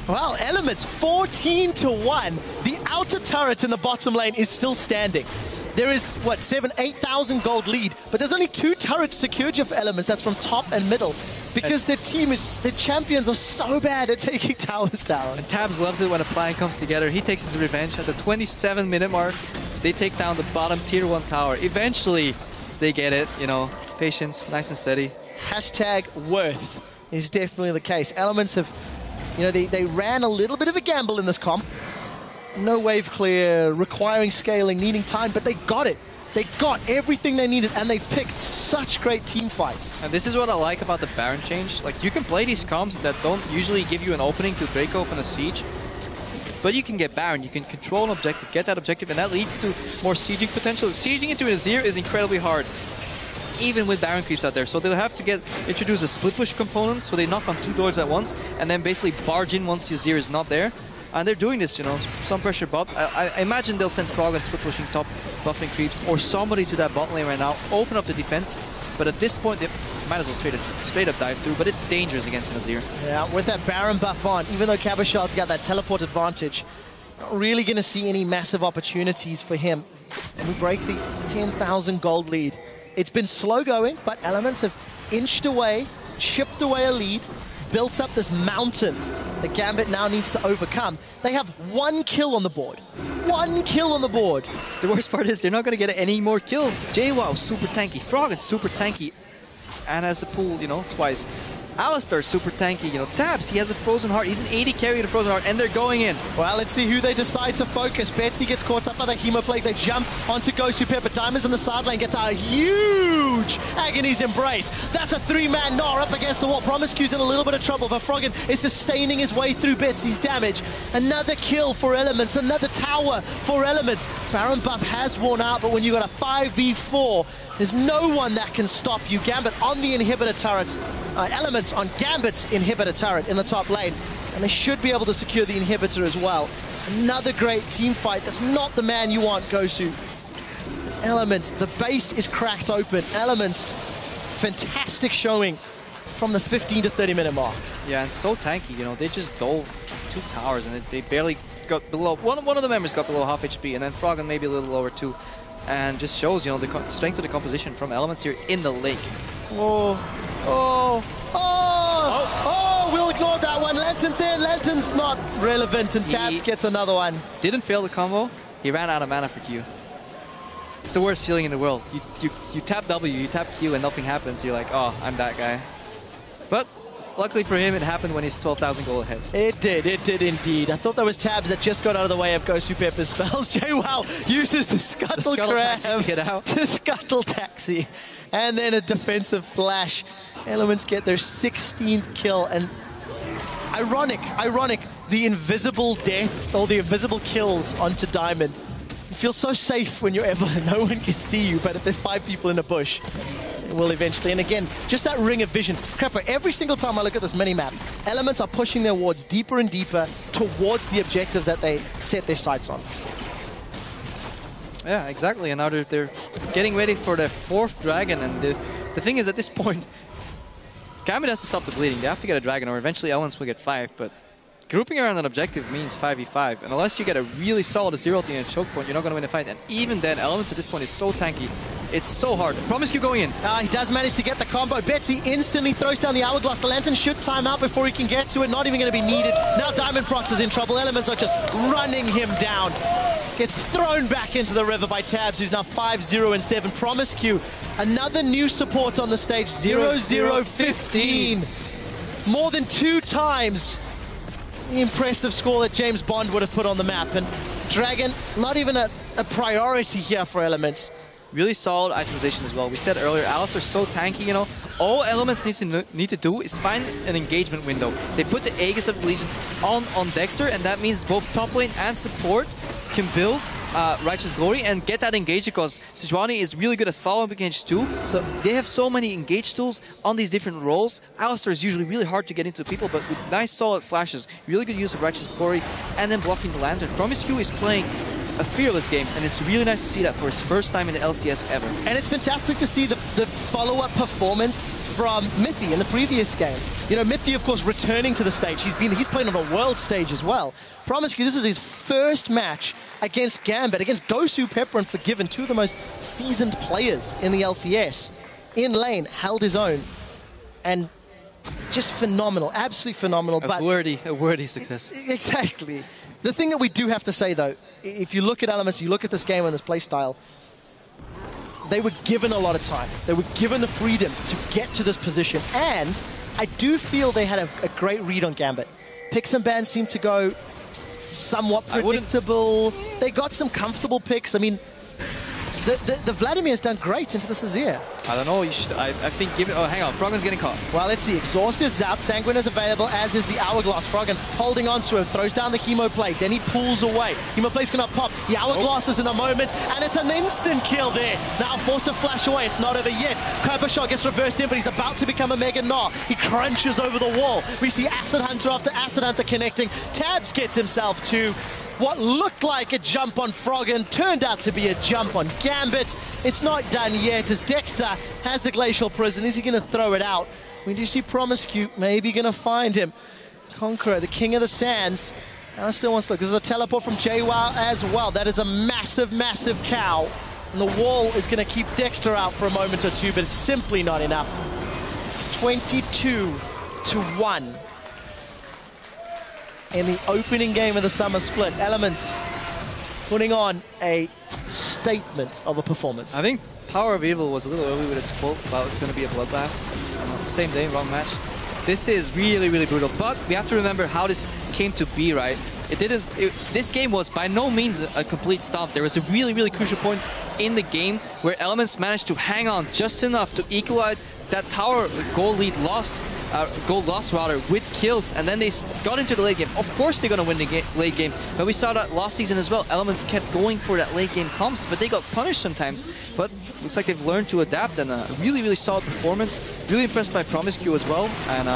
Well, Elements 14-1. The outer turret in the bottom lane is still standing. There is, what, 8,000 gold lead, but there's only 2 turrets secured for Elements. That's from top and middle. Because their team is, their champions are so bad at taking towers down. And Tabs loves it when a plan comes together. He takes his revenge at the 27-minute mark. They take down the bottom tier 1 tower. Eventually, they get it, you know. Patience, nice and steady. Hashtag worth is definitely the case. Elements have, you know, they ran a little bit of a gamble in this comp. No wave clear, requiring scaling, needing time, but they got it. They got everything they needed, and they picked such great team fights. And this is what I like about the Baron change. Like, you can play these comps that don't usually give you an opening to break open a siege, but you can get Baron, you can control an objective, get that objective, and that leads to more sieging potential. Sieging into an Azir is incredibly hard, even with Baron creeps out there. So they'll have to introduce a split push component, so they knock on 2 doors at once, and then basically barge in once the Azir is not there. And they're doing this, you know, some pressure bot. I imagine they'll send Frog and split pushing top, buffing creeps, or somebody to that bot lane right now, open up the defense. But at this point, they might as well straight up dive too, but it's dangerous against an Azir. Yeah, with that Baron buff on, even though Cabochard's got that teleport advantage, not really going to see any massive opportunities for him. And we break the 10,000 gold lead. It's been slow going, but Elements have inched away, chipped away a lead, built up this mountain that Gambit now needs to overcome. They have 1 kill on the board. 1 kill on the board. The worst part is they're not going to get any more kills. JWoww, super tanky. Froggen, super tanky. And has a pool, you know, twice. Alistar, super tanky. You know, Tabs, he has a Frozen Heart. He's an 80 carry with a Frozen Heart, and they're going in. Well, let's see who they decide to focus. Betsy gets caught up by the Hemoplague. They jump onto Gosu Pepper. Diamonds on the side lane gets a huge Agony's Embrace. That's a 3-man Gnar up against the wall. Promiscue's in a little bit of trouble, but Froggen is sustaining his way through Betsy's damage. Another kill for Elements, another tower for Elements. Baron buff has worn out, but when you got a 5v4, there's no one that can stop you. Gambit on the inhibitor turret. Elements on Gambit's inhibitor turret in the top lane. And they should be able to secure the inhibitor as well. Another great team fight. That's not the man you want, Gosu. Elements, the base is cracked open. Elements, fantastic showing from the 15 to 30 minute mark. Yeah, and so tanky, you know, they just dove 2 towers and they barely got below, one of the members got below half HP, and then Froggen maybe a little lower too. And just shows, you know, the strength of the composition from Elements here in the lake. We'll ignore that one. Lenton's there, Lenton's not relevant, and Tabs gets another one. Didn't fail the combo, he ran out of mana for Q. It's the worst feeling in the world. You tap W, you tap Q, and nothing happens. You're like, oh, I'm that guy. But luckily for him, it happened when he's 12,000 gold ahead. It did indeed. I thought there was Tabs that just got out of the way of Gosu Pepper's spells. JWoww uses the Scuttle Grab to Scuttle Taxi. And then a defensive flash. Elements get their 16th kill, and ironic, the invisible death, or the invisible kills onto Diamond. You feel so safe when you're Evelyn. No one can see you, but if there's 5 people in a bush, it will eventually. And again, just that ring of vision. Crapper, every single time I look at this mini-map, Elements are pushing their wards deeper and deeper towards the objectives that they set their sights on. Yeah, exactly. And now they're getting ready for their 4th dragon. And the thing is, at this point, Gambit has to stop the bleeding. They have to get a dragon, or eventually Elements will get 5. But grouping around an objective means 5v5. And unless you get a really solid zero ulti and choke point, you're not going to win the fight. And even then, Elements at this point is so tanky. It's so hard. Promiscue going in. He does manage to get the combo. Betsy instantly throws down the Hourglass. The Lantern should time out before he can get to it. Not even going to be needed. Now Diamond Prox is in trouble. Elements are just running him down. Gets thrown back into the river by Tabs, who's now 5-0-7. Promiscue, another new support on the stage. 0-0-15. More than 2 times the impressive score that James Bond would have put on the map. And Dragon, not even a priority here for Elements. Really solid itemization as well. We said earlier, Alistar's so tanky, you know. All Elements need to do is find an engagement window. They put the Aegis of Legion on Dexter, and that means both top lane and support can build Righteous Glory and get that engage, because Sejuani is really good at following engage too. So they have so many engage tools on these different roles. Alistar is usually really hard to get into people, but with nice solid flashes, really good use of Righteous Glory, and then blocking the Lantern. Promiscue is playing a fearless game, and it's really nice to see that for his first time in the LCS ever. And it's fantastic to see the follow-up performance from Mithy in the previous game. You know, Mithy, of course, returning to the stage. He's played on a world stage as well. Promiscue, this is his first match against Gambit, against Gosu, Pepper, and Forgiven, 2 of the most seasoned players in the LCS. In lane, held his own, and just phenomenal, absolutely phenomenal. A worthy success. Exactly. The thing that we do have to say, though, if you look at Elements, you look at this game and this play style, they were given a lot of time. They were given the freedom to get to this position, and I do feel they had a great read on Gambit. Picks and bans seemed to go somewhat predictable. They got some comfortable picks. I mean, the Vladimir's done great into the Azir. I don't know, you should, I think give it, oh hang on, Froggen's getting caught. Well, let's see, Exhaust is out, Sanguine is available, as is the Hourglass. Froggen holding on to him, throws down the Hemoplate, then he pulls away. Hemoplate's gonna pop, the Hourglass is in a moment, and it's an instant kill there. Now forced to flash away, it's not over yet. Kybershot gets reversed in, but he's about to become a Mega Gnar. He crunches over the wall. We see Acid Hunter after Acid Hunter connecting. Tabs gets himself to what looked like a jump on Froggen, turned out to be a jump on Gambit. It's not done yet, as Dexter has the Glacial Prison. Is he going to throw it out? We do see Promiscue maybe going to find him. Conqueror, the King of the Sands, now still wants to look. This is a teleport from JWoww as well. That is a massive, massive cow. And the wall is going to keep Dexter out for a moment or two, but it's simply not enough. 22-1. In the opening game of the summer split. Elements putting on a statement of a performance. I think Power of Evil was a little early with its quote about it's going to be a bloodbath. Same day, wrong match. This is really, really brutal. But we have to remember how this came to be, right? This game was by no means a complete stomp. There was a really, really crucial point in the game where Elements managed to hang on just enough to equalize that tower goal loss rather with kills, and then they got into the late game. Of course they're going to win the late game, but we saw that last season as well. Elements kept going for that late game comps, but they got punished sometimes. But looks like they've learned to adapt, and a really, really solid performance. Really impressed by Promiscue as well, and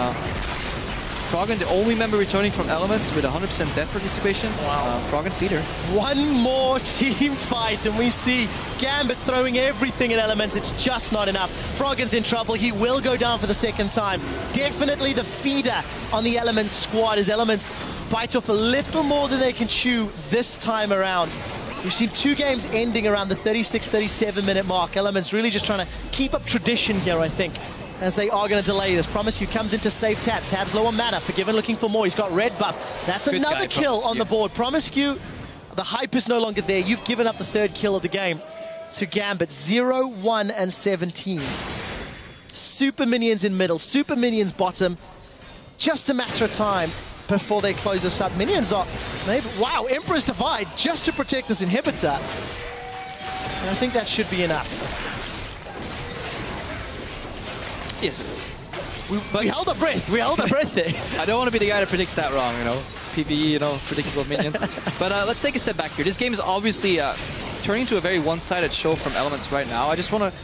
Froggen, the only member returning from Elements with 100% death participation. Wow. Froggen feeder. One more team fight, and we see Gambit throwing everything at Elements. It's just not enough. Froggen's in trouble. He will go down for the second time. Definitely the feeder on the Elements squad, as Elements bite off a little more than they can chew this time around. We've seen two games ending around the 36-37 minute mark. Elements really just trying to keep up tradition here, I think, as they are going to delay this. Promiscue comes in to save Tabs. Tabs low on mana. Forgiven looking for more. He's got red buff. That's good another kill on the board. Promiscue, the hype is no longer there. You've given up the third kill of the game to Gambit. 0, 1, and 17. Super minions in middle. Super minions bottom. Just a matter of time before they close this up. Minions are maybe... Wow, Emperor's Divide just to protect this inhibitor. And I think that should be enough. Yes, it is. We held our breath. We held our breath there. I don't want to be the guy that predicts that wrong, you know. PvE, you know, predictable minion. But let's take a step back here. This game is obviously turning into a very one-sided show from Elements right now. I just want to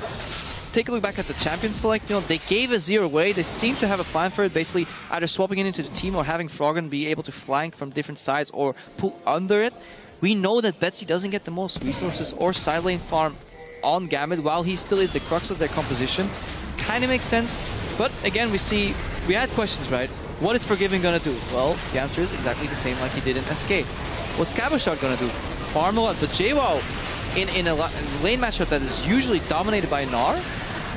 take a look back at the champion select. You know, they gave Azir away. They seem to have a plan for it, basically either swapping it into the team or having Froggen be able to flank from different sides or pull under it. We know that Betsy doesn't get the most resources or side lane farm on Gambit, while he still is the crux of their composition. Kind of makes sense, but again, we had questions, right? What is Forgiven gonna do? Well, the answer is exactly the same like he did in SK. What's Caboshot gonna do? Farm a lot, but JWoww, in a lane matchup that is usually dominated by Gnar,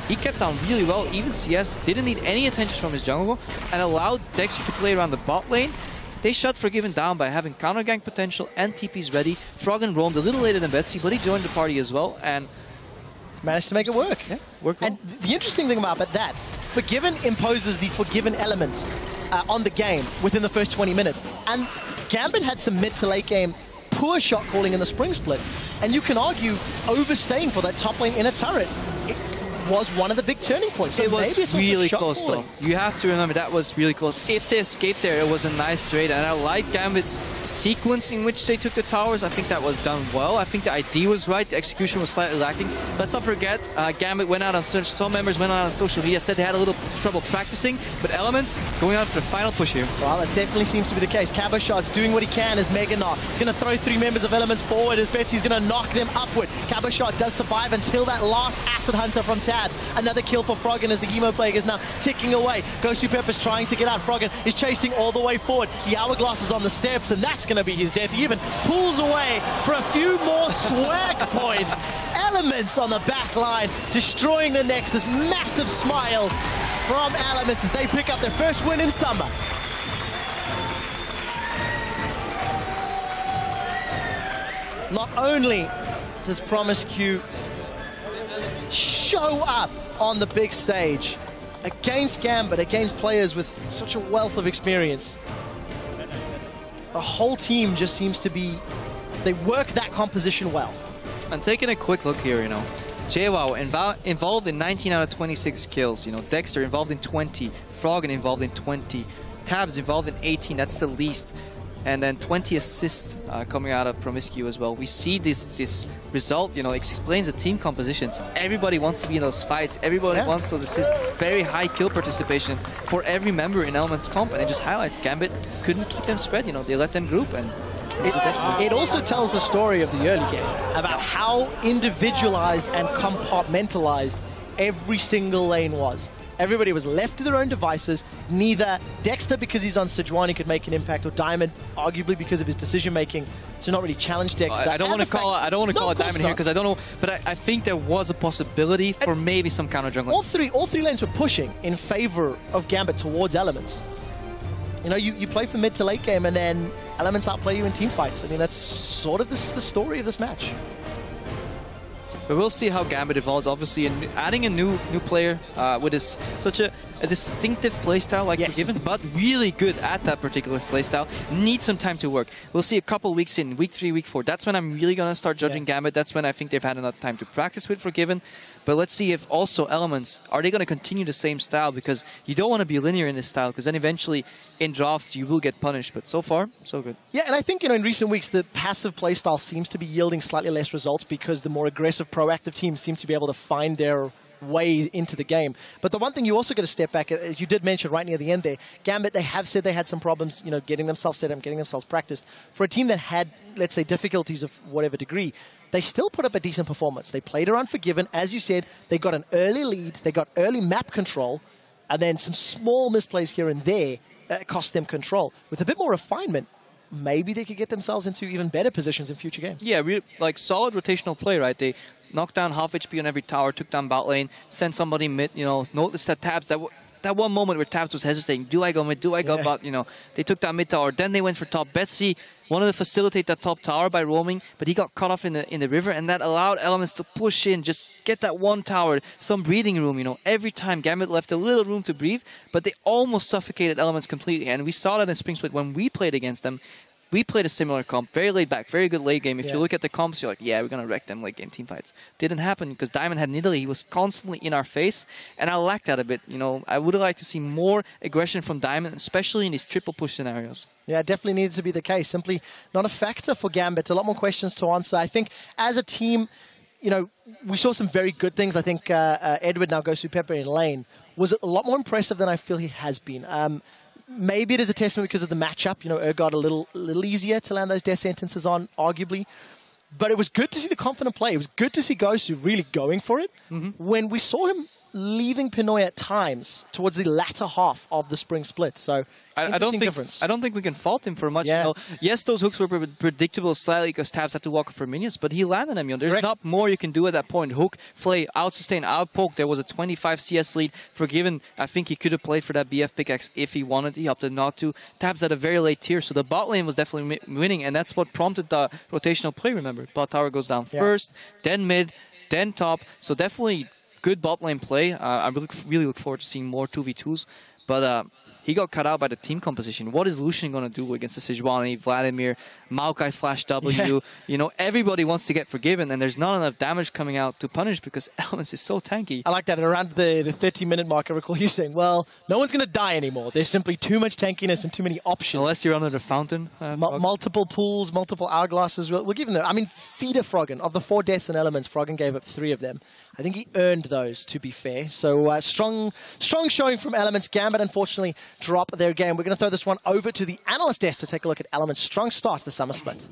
he kept on really well. Even CS didn't need any attention from his jungle and allowed Dexter to play around the bot lane. They shut Forgiven down by having counter gank potential and TPs ready. Froggen roamed a little later than Betsy, but he joined the party as well, and managed to make it work. Yeah, worked well. And the interesting thing about that, Forgiven imposes the Forgiven element on the game within the first 20 minutes. And Gambit had some mid to late game poor shot calling in the spring split. And you can argue overstaying for that top lane in a turret. It was one of the big turning points. So it was maybe it's really close though. You have to remember that was really close. If they escaped there, it was a nice trade, and I like Gambit's sequence in which they took the towers. I think that was done well. I think the idea was right. The execution was slightly lacking. Let's not forget, Gambit went out on some members went out on social media, said they had a little trouble practicing, but Elements going out for the final push here. Well, that definitely seems to be the case. Caboshot's doing what he can as Mega Gnar. He's going to throw 3 members of Elements forward as Betsy's going to knock them upward. Caboshot does survive until that last Acid Hunter from Tabs. Another kill for Froggen as the Hemoplague is now ticking away. Ghost Pepper's trying to get out. Froggen is chasing all the way forward. The Hourglass is on the steps, and that's going to be his death. He even pulls away for a few more swag points. Elements on the back line, destroying the Nexus. Massive smiles from Elements as they pick up their first win in summer. Not only does Promiscue show up on the big stage against Gambit, against players with such a wealth of experience, the whole team just seems to be, they work that composition well. And taking a quick look here, you know, JWoww involved in 19 out of 26 kills. You know, Dexter involved in 20, Froggen involved in 20, Tabs involved in 18. That's the least. And then 20 assists coming out of Promiscu as well. We see this result, you know, explains the team compositions. Everybody wants to be in those fights. Everybody wants those assists. Very high kill participation for every member in Element's comp. And it just highlights Gambit couldn't keep them spread. You know, they let them group. And it also tells the story of the early game about how individualized and compartmentalized every single lane was. Everybody was left to their own devices. Neither Dexter, because he's on Sejuani, could make an impact, or Diamond, arguably because of his decision-making, to not really challenge Dexter. I don't want to call it Diamond here because I don't know, but I think there was a possibility for maybe some counter jungling. All three lanes were pushing in favor of Gambit towards Elements. You know, you play for mid to late game, and then Elements outplay you in team fights. I mean, that's sort of the story of this match. But we'll see how Gambit evolves. Obviously, and adding a new player with such a distinctive playstyle like Forgiven, but really good at that particular playstyle, needs some time to work. We'll see a couple weeks in, week 3, week 4. That's when I'm really going to start judging Gambit. That's when I think they've had enough time to practice with Forgiven. But let's see if also Elements, are they going to continue the same style? Because you don't want to be linear in this style, because then eventually in drafts you will get punished. But so far, so good. Yeah, and I think, you know, in recent weeks the passive playstyle seems to be yielding slightly less results because the more aggressive, proactive teams seem to be able to find their way into the game. But the one thing you also got to step back, as you did mention right near the end there, Gambit, they have said they had some problems, you know, getting themselves set up, getting themselves practiced. For a team that had, let's say, difficulties of whatever degree, they still put up a decent performance. They played around Forgiven. As you said, they got an early lead, they got early map control, and then some small misplays here and there cost them control. With a bit more refinement, maybe they could get themselves into even better positions in future games. Yeah, like solid rotational play, right? They knocked down half HP on every tower, took down bot lane, sent somebody mid, you know, noticed that Tabs, that one moment where Tabs was hesitating, do I go mid, do I go bot, you know, they took down mid tower, then they went for top. Betsy wanted to facilitate that top tower by roaming, but he got caught off in the river, and that allowed Elements to push in, just get that one tower, some breathing room, you know. Every time Gambit left a little room to breathe, but they almost suffocated Elements completely, and we saw that in Spring Split when we played against them. We played a similar comp, very laid back, very good late game. If you look at the comps, you're like, yeah, we're going to wreck them late game team fights. Didn't happen because Diamond had Nidalee. He was constantly in our face, and I lacked that a bit. You know, I would have liked to see more aggression from Diamond, especially in these triple push scenarios. Yeah, it definitely needed to be the case. Simply not a factor for Gambit. A lot more questions to answer. I think as a team, you know, we saw some very good things. I think Edward, now goes to Pepper in lane, was a lot more impressive than I feel he has been. Maybe it is a testament because of the matchup. You know, got a little easier to land those death sentences on, arguably. But it was good to see the confident play. It was good to see Gosu really going for it. When we saw him leaving Pinoy at times towards the latter half of the Spring Split. So I don't think we can fault him for much. You know, yes, those hooks were predictable slightly because Tabs had to walk for minions, but he landed them. You know, there's not more you can do at that point. Hook, flay, out sustain, out poke. There was a 25 CS lead. Forgiven, I think he could have played for that BF pickaxe if he wanted. He opted not to. Tabs had a very late tier, so the bot lane was definitely winning, and that's what prompted the rotational play. Remember, bot tower goes down first, then mid, then top. So definitely good bot lane play. I really look forward to seeing more 2v2s. But he got cut out by the team composition. What is Lucian going to do against the Sejuani, Vladimir, Maokai Flash W? You know, everybody wants to get Forgiven, and there's not enough damage coming out to punish because Elements is so tanky. I like that. And around the 30-minute mark, I recall you saying, well, no one's going to die anymore. There's simply too much tankiness and too many options. Unless you're under the fountain. Multiple pools, multiple hourglasses. We'll give him that. I mean, feeder Froggen. Of the 4 deaths in Elements, Froggen gave up 3 of them. I think he earned those, to be fair. So strong showing from Elements. Gambit, unfortunately, drop their game. We're going to throw this one over to the analyst desk to take a look at Elements' strong start to the Summer Split.